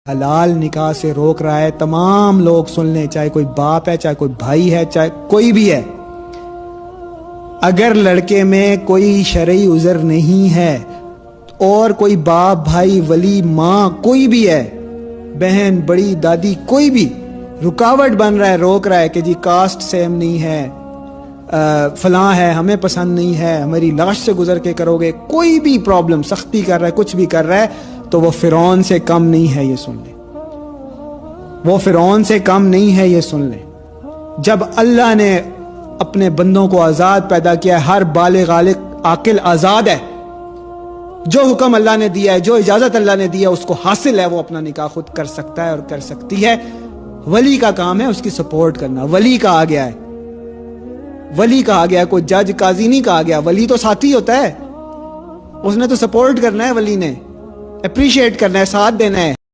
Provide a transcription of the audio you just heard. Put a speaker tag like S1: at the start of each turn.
S1: हलाल निकाह से रोक रहा है। तमाम लोग सुन लें, चाहे कोई बाप है, चाहे कोई भाई है, चाहे कोई भी है। अगर लड़के में कोई शरई उज़र नहीं है और कोई बाप, भाई, वली, माँ, कोई भी है, बहन, बड़ी, दादी, कोई भी रुकावट बन रहा है, रोक रहा है कि जी कास्ट सेम नहीं है, फलां है, हमें पसंद नहीं है, हमारी लाश से गुजर के करोगे, कोई भी प्रॉब्लम, सख्ती कर रहा है, कुछ भी कर रहा है, तो वो फिरौन से कम नहीं है, ये सुन ले। वो फिरौन से कम नहीं है, ये सुन ले। जब अल्लाह ने अपने बंदों को आजाद पैदा किया है, हर बालिग आकिल आजाद है, जो हुक्म अल्लाह ने दिया है, जो इजाजत अल्लाह ने दी है, उसको हासिल है, वो अपना निकाह खुद कर सकता है और कर सकती है। वली का काम है उसकी सपोर्ट करना। वली का आ गया है, वली कहा गया, कोई जज काजी नहीं कहा गया। वली तो साथी होता है, उसने तो सपोर्ट करना है, वली ने अप्रिशिएट करना है, साथ देना है।